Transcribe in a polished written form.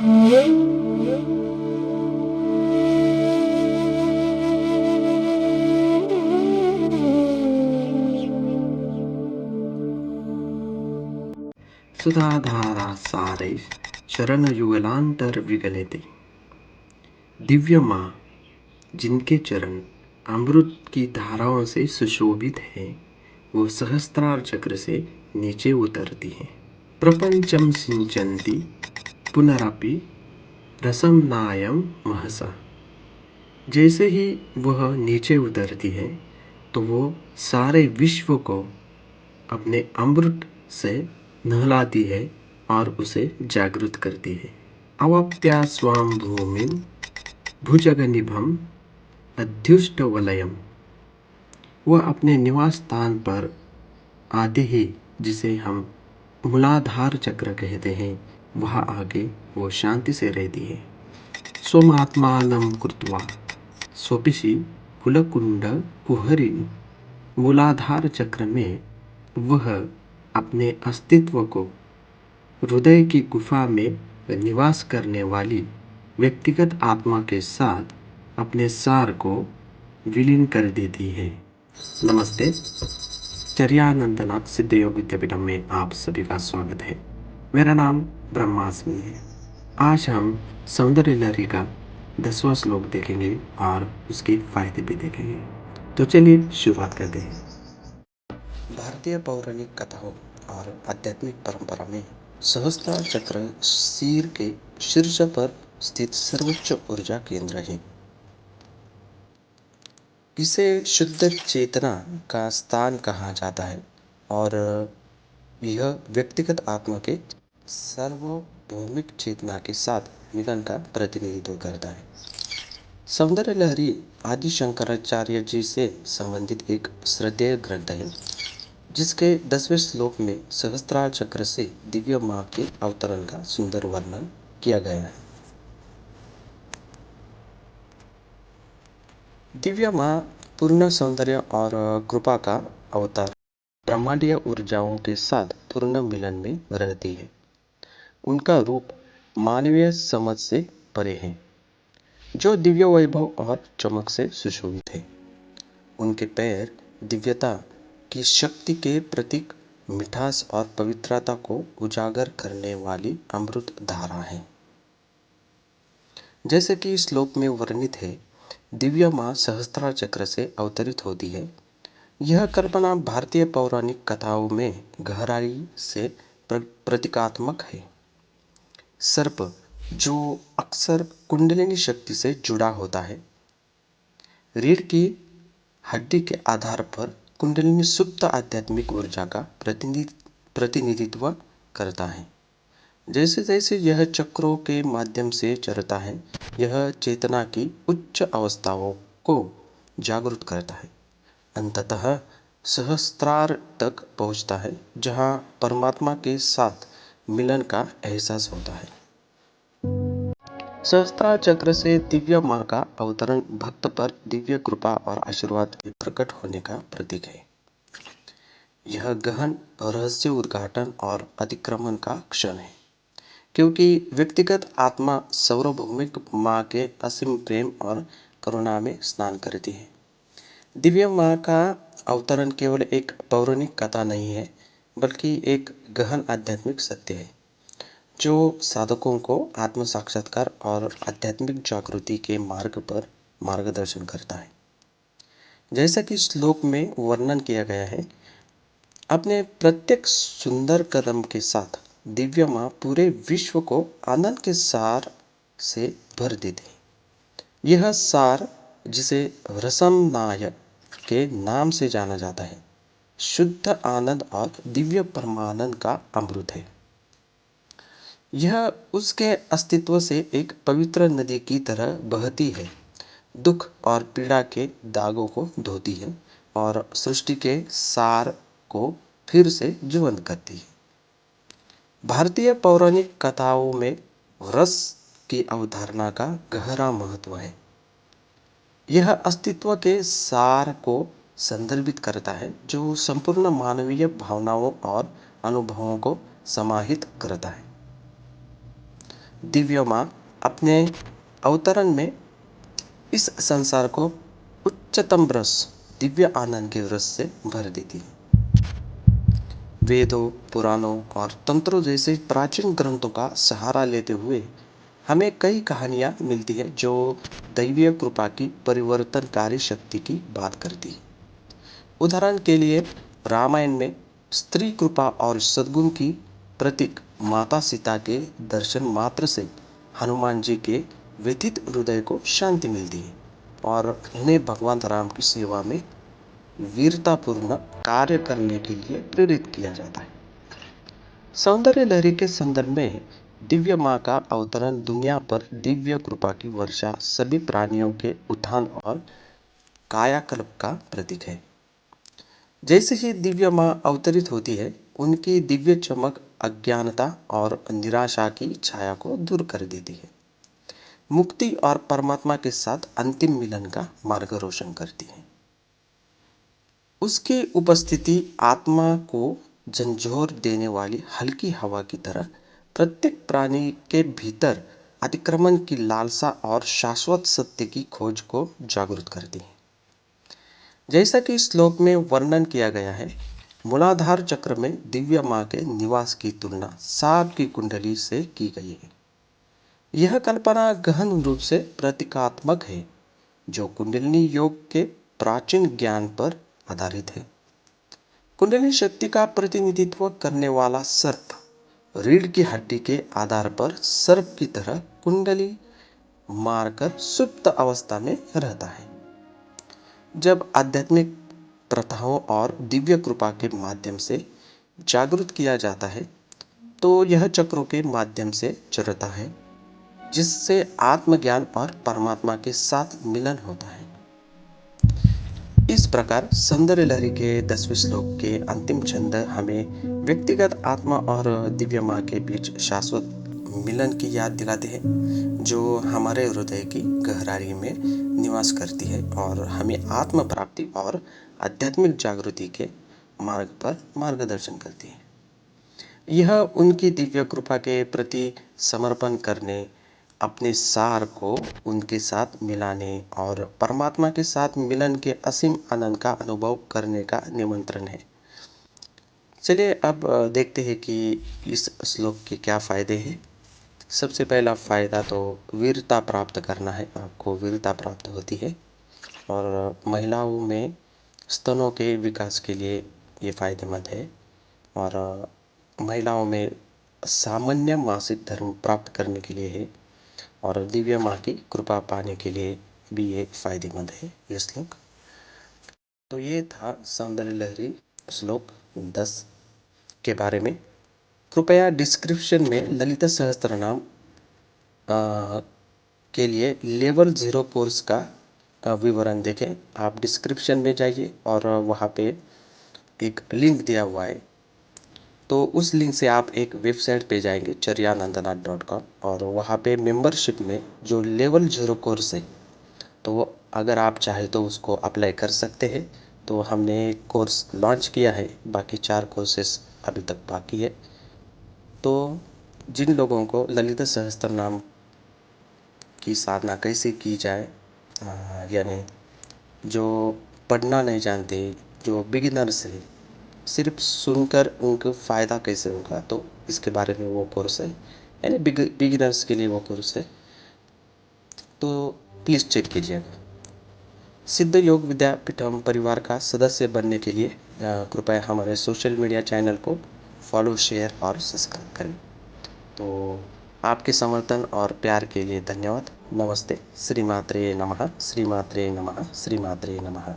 सुधाधारा सारे शरण युगलांतर विगलिते। दिव्य माँ जिनके चरण अमृत की धाराओं से सुशोभित है, वो सहस्त्रार चक्र से नीचे उतरती है। प्रपंचम सिंचन्ति पुनरपि रसम नायम महसा। जैसे ही वह नीचे उतरती है तो वो सारे विश्व को अपने अमृत से नहलाती है और उसे जागृत करती है। अवाप्या स्वाम भूमिम भुजगनिभम अध्युष्ट वलयम। वह अपने निवास स्थान पर आते ही, जिसे हम मूलाधार चक्र कहते हैं, वहाँ आगे वो शांति से रहती है। स्वमात्मानं कृत्वा स्वपिशि कुलकुंड कुहरी। मूलाधार चक्र में वह अपने अस्तित्व को हृदय की गुफा में निवास करने वाली व्यक्तिगत आत्मा के साथ अपने सार को विलीन कर देती है। नमस्ते, चर्यानंदनाथ सिद्ध योग विद्यापीठम में आप सभी का स्वागत है। मेरा नाम ब्रह्मास्मि है। आज हम सौंदर्य लहरी का 10वां श्लोक देखेंगे और उसके फायदे भी देखेंगे। तो चलिए शुरुआत करते हैं। भारतीय पौराणिक कथाओं और आध्यात्मिक परंपरा में सहस्त्रार चक्र सिर के शीर्ष पर स्थित सर्वोच्च ऊर्जा केंद्र है। इसे शुद्ध चेतना का स्थान कहा जाता है और यह व्यक्तिगत आत्मा के सार्वभौमिक चेतना के साथ मिलन का प्रतिनिधित्व करता है। सौंदर्य लहरी आदि शंकराचार्य जी से संबंधित एक श्रद्धेय ग्रंथ है, जिसके 10वें श्लोक में सहस्त्रार चक्र से दिव्य माँ के अवतरण का सुंदर वर्णन किया गया है। दिव्य माँ पूर्ण सौंदर्य और कृपा का अवतार, ब्रह्मांडीय ऊर्जाओं के साथ पूर्ण मिलन में रहती है। उनका रूप मानवीय समझ से परे है, जो दिव्य वैभव और चमक से सुशोभित है। उनके पैर दिव्यता की शक्ति के प्रतीक, मिठास और पवित्रता को उजागर करने वाली अमृत धारा है। जैसे कि श्लोक में वर्णित है, दिव्य माँ सहस्त्रार चक्र से अवतरित होती है। यह कल्पना भारतीय पौराणिक कथाओं में गहराई से प्रतीकात्मक है। सर्प, जो अक्सर कुंडलिनी शक्ति से जुड़ा होता है, रीढ़ की हड्डी के आधार पर कुंडलिनी सुप्त आध्यात्मिक ऊर्जा का प्रतिनिधित्व करता है। जैसे जैसे यह चक्रों के माध्यम से चलता है, यह चेतना की उच्च अवस्थाओं को जागृत करता है। अंततः सहस्त्रार तक पहुंचता है, जहां परमात्मा के साथ मिलन का एहसास होता है। सहस्त्रार चक्र से दिव्य माँ का अवतरण भक्त पर दिव्य कृपा और आशीर्वाद के प्रकट होने का प्रतीक है। यह गहन रहस्य उद्घाटन और अतिक्रमण का क्षण है, क्योंकि व्यक्तिगत आत्मा सार्वभौमिक माँ के असीम प्रेम और करुणा में स्नान करती है। दिव्य माँ का अवतरण केवल एक पौराणिक कथा नहीं है, बल्कि एक गहन आध्यात्मिक सत्य है, जो साधकों को आत्म साक्षात्कार और आध्यात्मिक जागृति के मार्ग पर मार्गदर्शन करता है। जैसा कि श्लोक में वर्णन किया गया है, अपने प्रत्येक सुंदर कदम के साथ दिव्य माँ पूरे विश्व को आनंद के सार से भर देती है। यह सार, जिसे रसम नायक के नाम से जाना जाता है, शुद्ध आनंद और दिव्य परमानंद का अमृत है। यह उसके अस्तित्व से एक पवित्र नदी की तरह बहती है, दुख और पीड़ा के दागों को धोती है और सृष्टि के सार को फिर से जीवंत करती है। भारतीय पौराणिक कथाओं में रस की अवधारणा का गहरा महत्व है। यह अस्तित्व के सार को संदर्भित करता है, जो संपूर्ण मानवीय भावनाओं और अनुभवों को समाहित करता है। दिव्य माँ अपने अवतरण में इस संसार को उच्चतम रस, दिव्य आनंद के रस से भर देती है। वेदों, पुराणों और तंत्रों जैसे प्राचीन ग्रंथों का सहारा लेते हुए हमें कई कहानियाँ मिलती हैं जो दैवीय कृपा की परिवर्तनकारी शक्ति की बात करती है। उदाहरण के लिए रामायण में स्त्री कृपा और सद्गुण की प्रतीक माता सीता के दर्शन मात्र से हनुमान जी के व्यथित हृदय को शांति मिलती है और उन्हें भगवान राम की सेवा में वीरतापूर्ण कार्य करने के लिए प्रेरित किया जाता है। सौंदर्य लहरी के संदर्भ में दिव्य माँ का अवतरण दुनिया पर दिव्य कृपा की वर्षा, सभी प्राणियों के उत्थान और कायाकल्प का प्रतीक है। जैसे ही दिव्य माँ अवतरित होती है, उनकी दिव्य चमक अज्ञानता और निराशा की छाया को दूर कर देती है, मुक्ति और परमात्मा के साथ अंतिम मिलन का मार्ग रोशन करती है। उसकी उपस्थिति आत्मा को झंझोर देने वाली हल्की हवा की तरह प्रत्येक प्राणी के भीतर अतिक्रमण की लालसा और शाश्वत सत्य की खोज को जागृत करती है। जैसा कि श्लोक में वर्णन किया गया है, मूलाधार चक्र में दिव्य माँ के निवास की तुलना सांप की कुंडली से की गई है। यह कल्पना गहन रूप से प्रतीकात्मक है, जो कुंडलिनी योग के प्राचीन ज्ञान पर आधारित है। कुंडलिनी शक्ति का प्रतिनिधित्व करने वाला सर्प रीढ़ की हड्डी के आधार पर सर्प की तरह कुंडली मारकर सुप्त अवस्था में रहता है। जब आध्यात्मिक प्रथाओं और दिव्य कृपा के माध्यम से जागृत किया जाता है, तो यह चक्रों के माध्यम से चलता है, जिससे आत्मज्ञान और परमात्मा के साथ मिलन होता है। इस प्रकार सौंदर्य लहरी के 10वें श्लोक के अंतिम छंद हमें व्यक्तिगत आत्मा और दिव्य माँ के बीच शाश्वत मिलन की याद दिलाते हैं, जो हमारे हृदय की गहराई में निवास करती है और हमें आत्म प्राप्ति और आध्यात्मिक जागृति के मार्ग पर मार्गदर्शन करती है। यह उनकी दिव्य कृपा के प्रति समर्पण करने, अपने सार को उनके साथ मिलाने और परमात्मा के साथ मिलन के असीम आनंद का अनुभव करने का निमंत्रण है। चलिए अब देखते हैं कि इस श्लोक के क्या फायदे हैं। सबसे पहला फायदा तो वीरता प्राप्त करना है, आपको वीरता प्राप्त होती है और महिलाओं में स्तनों के विकास के लिए ये फायदेमंद है और महिलाओं में सामान्य मासिक धर्म प्राप्त करने के लिए है और दिव्य माँ की कृपा पाने के लिए भी ये फायदेमंद है ये श्लोक। तो ये था सौंदर्य लहरी श्लोक 10 के बारे में। कृपया डिस्क्रिप्शन में ललिता सहस्त्रनाम के लिए लेवल 0 कोर्स का विवरण देखें। आप डिस्क्रिप्शन में जाइए और वहाँ पे एक लिंक दिया हुआ है, तो उस लिंक से आप एक वेबसाइट पे जाएंगे charyanandanath.com और वहाँ पे मेंबरशिप में जो लेवल 0 कोर्स है, तो वो अगर आप चाहे तो उसको अप्लाई कर सकते हैं। तो हमने कोर्स लॉन्च किया है, बाकी 4 कोर्सेस अभी तक बाकी है। तो जिन लोगों को ललिता सहस्त्रनाम की साधना कैसे की जाए, यानी जो पढ़ना नहीं जानते, जो बिगिनर्स है, सिर्फ सुनकर उनको फ़ायदा कैसे होगा, तो इसके बारे में वो कोर्स है, यानी बिगिनर्स के लिए वो कोर्स है। तो प्लीज़ चेक कीजिएगा। सिद्ध योग विद्यापीठम परिवार का सदस्य बनने के लिए कृपया हमारे सोशल मीडिया चैनल को फॉलो, शेयर और सब्सक्राइब करें। तो आपके समर्थन और प्यार के लिए धन्यवाद। नमस्ते। श्रीमात्रे नमः, श्रीमात्रे नमः, श्रीमात्रे नमः।